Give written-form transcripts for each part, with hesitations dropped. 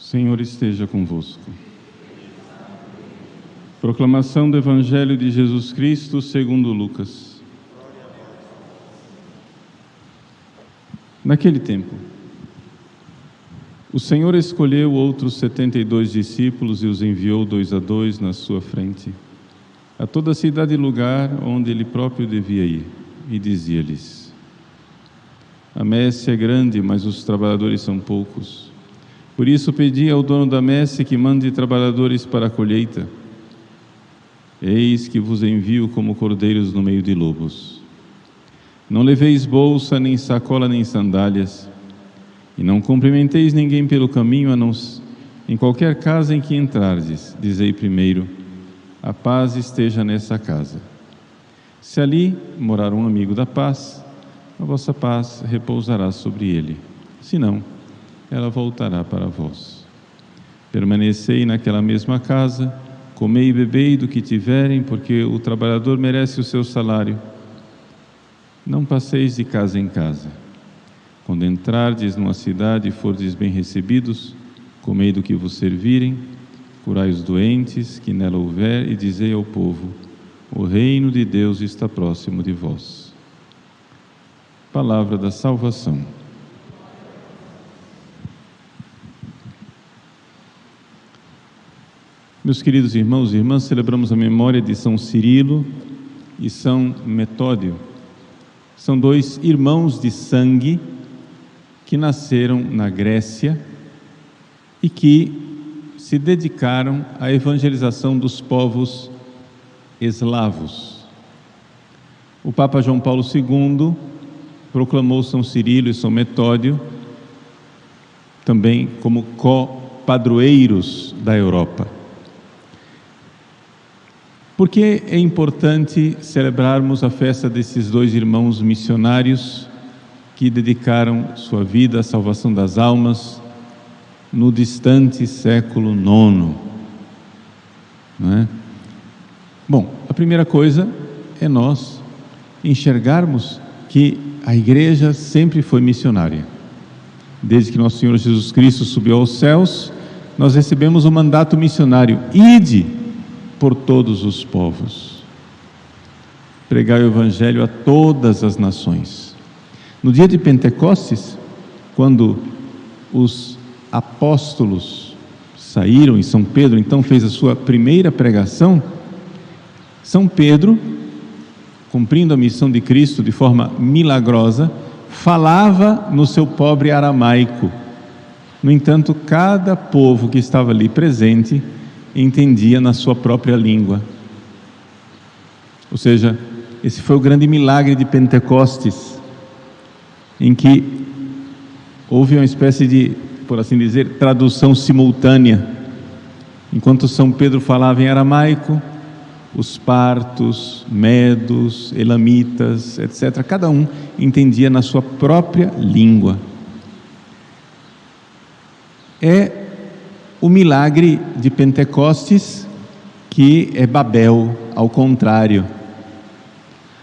Senhor esteja convosco. Proclamação do Evangelho de Jesus Cristo segundo Lucas. Naquele tempo, o Senhor escolheu outros 72 discípulos e os enviou 2 a 2 na sua frente, a toda a cidade e lugar onde ele próprio devia ir, e dizia-lhes: A messe é grande, mas os trabalhadores são poucos. Por isso pedi ao dono da messe que mande trabalhadores para a colheita. Eis que vos envio como cordeiros no meio de lobos. Não leveis bolsa, nem sacola, nem sandálias, e não cumprimenteis ninguém pelo caminho, em qualquer casa em que entrardes, dizei primeiro: a paz esteja nessa casa. Se ali morar um amigo da paz, a vossa paz repousará sobre ele. Se não, ela voltará para vós. Permanecei naquela mesma casa, comei e bebei do que tiverem, porque o trabalhador merece o seu salário. Não passeis de casa em casa. Quando entrardes numa cidade e fordes bem recebidos, comei do que vos servirem, curai os doentes que nela houver, e dizei ao povo: o reino de Deus está próximo de vós. Palavra da salvação. Meus queridos irmãos e irmãs, celebramos a memória de São Cirilo e São Metódio. São 2 irmãos de sangue que nasceram na Grécia e que se dedicaram à evangelização dos povos eslavos. O Papa João Paulo II proclamou São Cirilo e São Metódio também como co-padroeiros da Europa. Por que é importante celebrarmos a festa desses 2 irmãos missionários que dedicaram sua vida à salvação das almas no distante século IX? Não é? Bom, a primeira coisa é nós enxergarmos que a Igreja sempre foi missionária. Desde que nosso Senhor Jesus Cristo subiu aos céus, nós recebemos o mandato missionário: ide por todos os povos, pregai o Evangelho a todas as nações. No dia de Pentecostes, quando os apóstolos saíram e São Pedro então fez a sua primeira pregação, São Pedro, cumprindo a missão de Cristo de forma milagrosa, falava no seu pobre aramaico. No entanto, cada povo que estava ali presente entendia na sua própria língua. Ou seja, esse foi o grande milagre de Pentecostes, em que houve uma espécie de, por assim dizer, tradução simultânea. Enquanto São Pedro falava em aramaico, os partos, medos, elamitas, etc., cada um entendia na sua própria língua. É o milagre de Pentecostes que é Babel, ao contrário.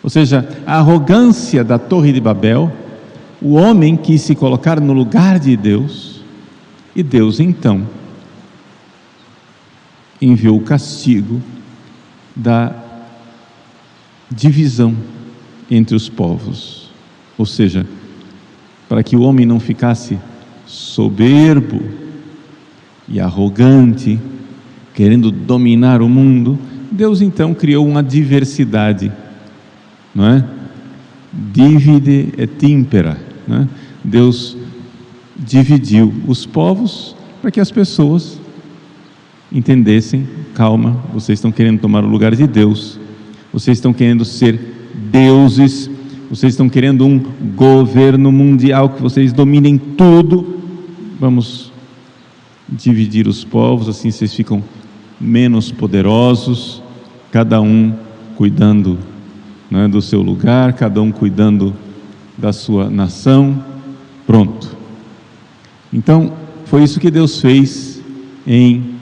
Ou seja, a arrogância da Torre de Babel, o homem quis se colocar no lugar de Deus, e Deus então enviou o castigo da divisão entre os povos. Ou seja, para que o homem não ficasse soberbo e arrogante, querendo dominar o mundo, Deus então criou uma diversidade, não é? Divide et impera, não é? Deus dividiu os povos para que as pessoas entendessem: calma, vocês estão querendo tomar o lugar de Deus, vocês estão querendo ser deuses, vocês estão querendo um governo mundial, que vocês dominem tudo. Vamos dividir os povos, assim vocês ficam menos poderosos, cada um cuidando, não é, do seu lugar, cada um cuidando da sua nação. Pronto. Então foi isso que Deus fez em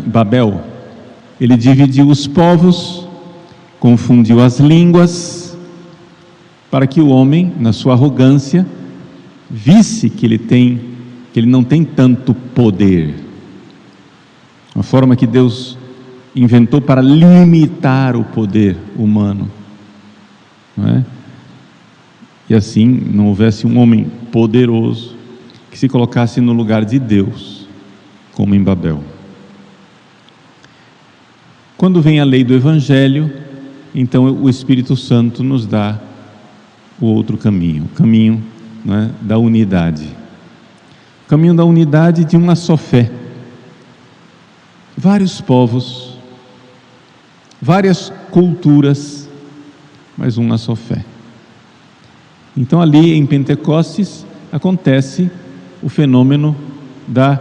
Babel. Ele dividiu os povos, confundiu as línguas, para que o homem, na sua arrogância, visse que ele tem que ele não tem tanto poder. Uma forma que Deus inventou para limitar o poder humano, não é? E assim não houvesse um homem poderoso que se colocasse no lugar de Deus, como em Babel. Quando vem a lei do Evangelho, então o Espírito Santo nos dá o outro caminho, o caminho, não é, da unidade. O caminho da unidade de uma só fé. Vários povos, várias culturas, mas uma só fé. Então ali em Pentecostes acontece o fenômeno da,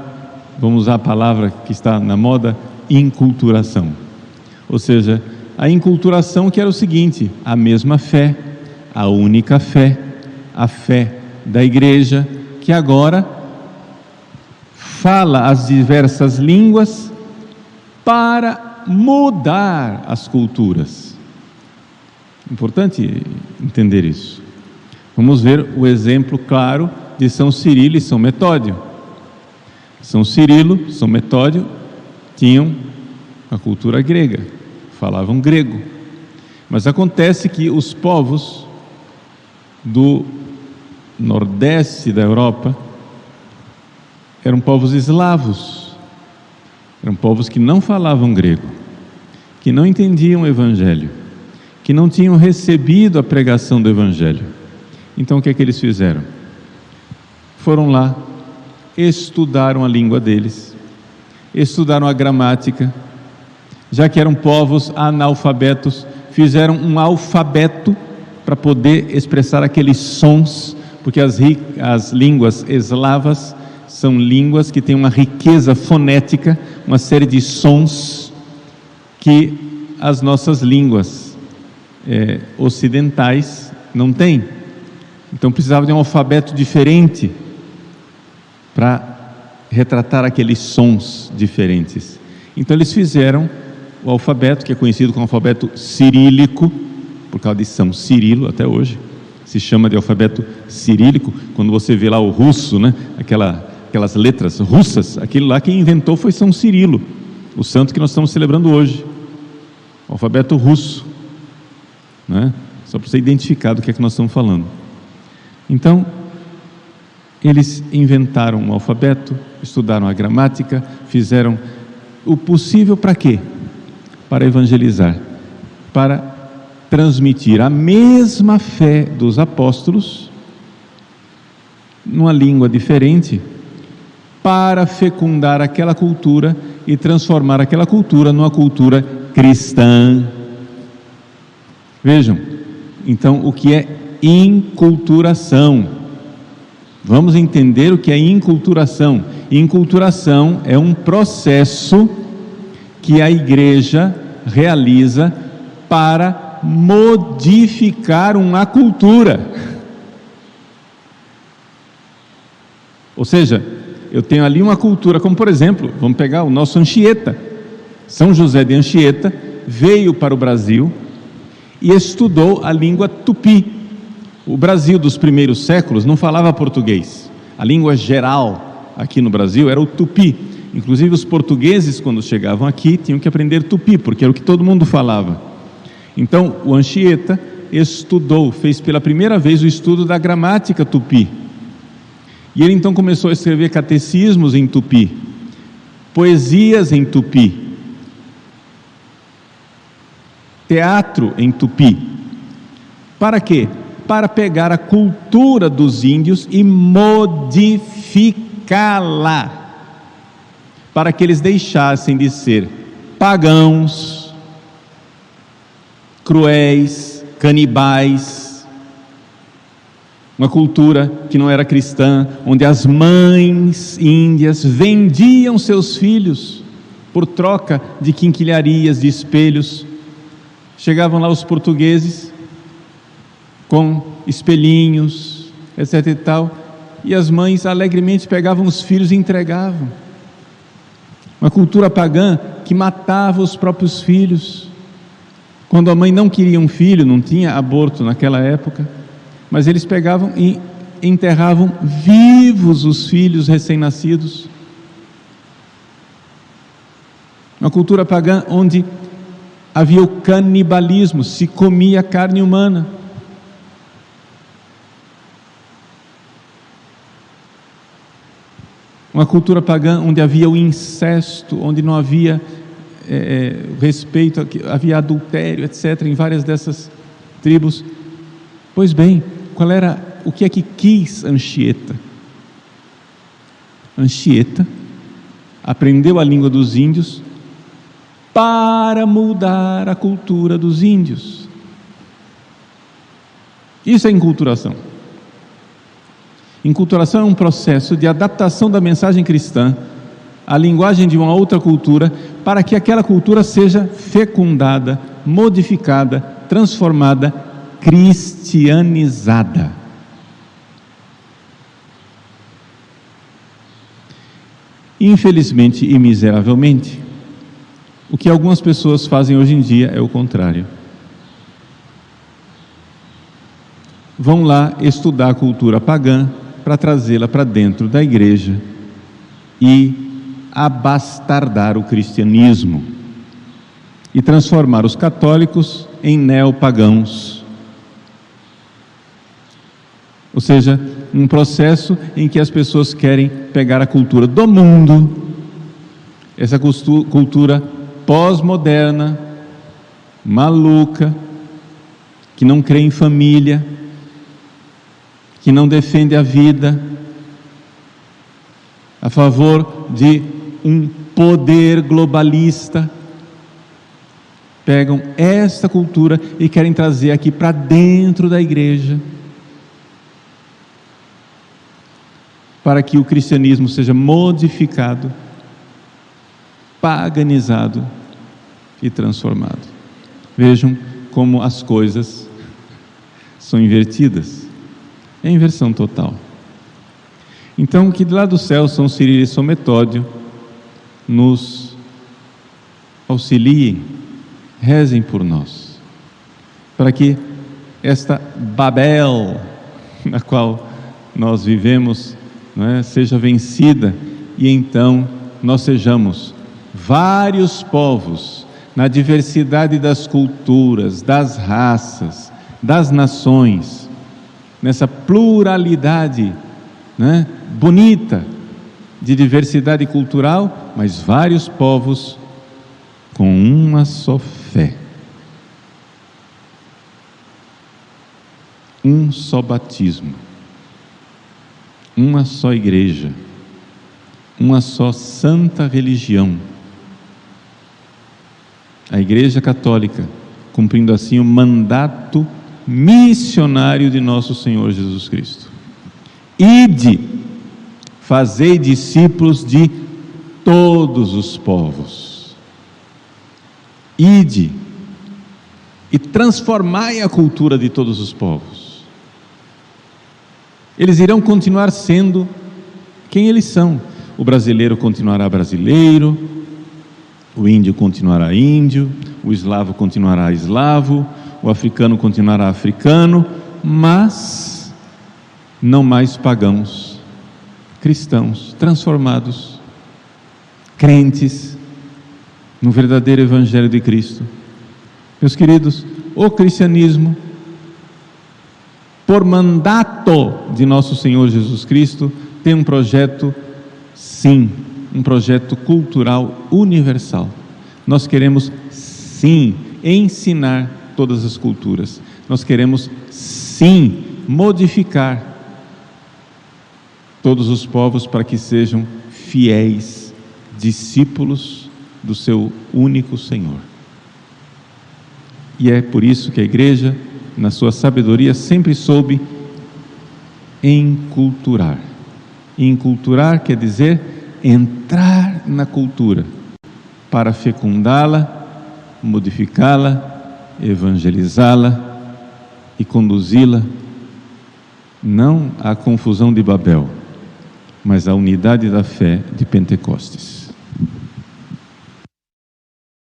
vamos usar a palavra que está na moda, inculturação. Ou seja, a inculturação que era o seguinte: a mesma fé, a única fé, a fé da igreja, que agora fala as diversas línguas para mudar as culturas. Importante entender isso. Vamos ver o exemplo claro de São Cirilo e São Metódio. São Cirilo, São Metódio tinham a cultura grega, falavam grego. Mas acontece que os povos do nordeste da Europa eram povos eslavos, eram povos que não falavam grego, que não entendiam o Evangelho, que não tinham recebido a pregação do Evangelho. Então o que é que eles fizeram? Foram lá, estudaram a língua deles, estudaram a gramática, já que eram povos analfabetos, fizeram um alfabeto para poder expressar aqueles sons, porque as línguas eslavas são línguas que têm uma riqueza fonética, uma série de sons que as nossas línguas ocidentais não têm. Então precisava de um alfabeto diferente para retratar aqueles sons diferentes. Então eles fizeram o alfabeto, que é conhecido como alfabeto cirílico, por causa de São Cirilo, até hoje se chama de alfabeto cirílico. Quando você vê lá o russo, né, aquelas letras russas, aquilo lá quem inventou foi São Cirilo, o santo que nós estamos celebrando hoje, o alfabeto russo, né? Só para você identificar do que é que nós estamos falando. Então, eles inventaram um alfabeto, estudaram a gramática, fizeram o possível para quê? Para evangelizar, para transmitir a mesma fé dos apóstolos, numa língua diferente, para fecundar aquela cultura e transformar aquela cultura numa cultura cristã. Vejam, então, o que é inculturação? Vamos entender o que é inculturação. Inculturação é um processo que a igreja realiza para modificar uma cultura. Ou seja, eu tenho ali uma cultura, como por exemplo, vamos pegar o nosso Anchieta. São José de Anchieta veio para o Brasil e estudou a língua tupi. O Brasil dos primeiros séculos não falava português. A língua geral aqui no Brasil era o tupi. Inclusive os portugueses, quando chegavam aqui, tinham que aprender tupi, porque era o que todo mundo falava. Então o Anchieta estudou, fez pela primeira vez o estudo da gramática tupi. E ele então começou a escrever catecismos em tupi, poesias em tupi, teatro em tupi. Para quê? Para pegar a cultura dos índios e modificá-la, para que eles deixassem de ser pagãos, cruéis, canibais, uma cultura que não era cristã, onde as mães índias vendiam seus filhos por troca de quinquilharias, de espelhos. Chegavam lá os portugueses com espelhinhos, etc e tal, e as mães alegremente pegavam os filhos e entregavam. Uma cultura pagã que matava os próprios filhos. Quando a mãe não queria um filho, não tinha aborto naquela época, mas eles pegavam e enterravam vivos os filhos recém-nascidos. Uma cultura pagã onde havia o canibalismo, se comia carne humana. Uma cultura pagã onde havia o incesto, onde não havia respeito, havia adultério, etc., em várias dessas tribos. Pois bem, o que é que quis Anchieta? Anchieta aprendeu a língua dos índios para mudar a cultura dos índios. Isso é enculturação. Enculturação é um processo de adaptação da mensagem cristã à linguagem de uma outra cultura, para que aquela cultura seja fecundada, modificada, transformada, cristianizada. Infelizmente e miseravelmente, o que algumas pessoas fazem hoje em dia é o contrário. Vão lá estudar a cultura pagã para trazê-la para dentro da igreja e abastardar o cristianismo e transformar os católicos em neopagãos. Ou seja, um processo em que as pessoas querem pegar a cultura do mundo, essa cultura pós-moderna, maluca, que não crê em família, que não defende a vida, a favor de um poder globalista. Pegam esta cultura e querem trazer aqui para dentro da igreja, para que o cristianismo seja modificado, paganizado e transformado. Vejam como as coisas são invertidas. É inversão total. Então, que de lá do céu São Cirilo e São Metódio nos auxiliem, rezem por nós, para que esta Babel na qual nós vivemos, seja vencida, e então nós sejamos vários povos, na diversidade das culturas, das raças, das nações, nessa pluralidade bonita de diversidade cultural, mas vários povos com uma só fé, um só batismo, uma só igreja, uma só santa religião, a Igreja Católica, cumprindo assim o mandato missionário de nosso Senhor Jesus Cristo. Ide, fazei discípulos de todos os povos. Ide e transformai a cultura de todos os povos. Eles irão continuar sendo quem eles são. O brasileiro continuará brasileiro, o índio continuará índio, o eslavo continuará eslavo, o africano continuará africano, mas não mais pagãos, cristãos, transformados, crentes no verdadeiro Evangelho de Cristo. Meus queridos, o cristianismo, por mandato de nosso Senhor Jesus Cristo, tem um projeto, sim, um projeto cultural universal. Nós queremos, sim, ensinar todas as culturas. Nós queremos, sim, modificar todos os povos para que sejam fiéis discípulos do seu único Senhor. E é por isso que a igreja, na sua sabedoria, sempre soube enculturar. Enculturar quer dizer entrar na cultura para fecundá-la, modificá-la, evangelizá-la e conduzi-la não à confusão de Babel, mas à unidade da fé de Pentecostes.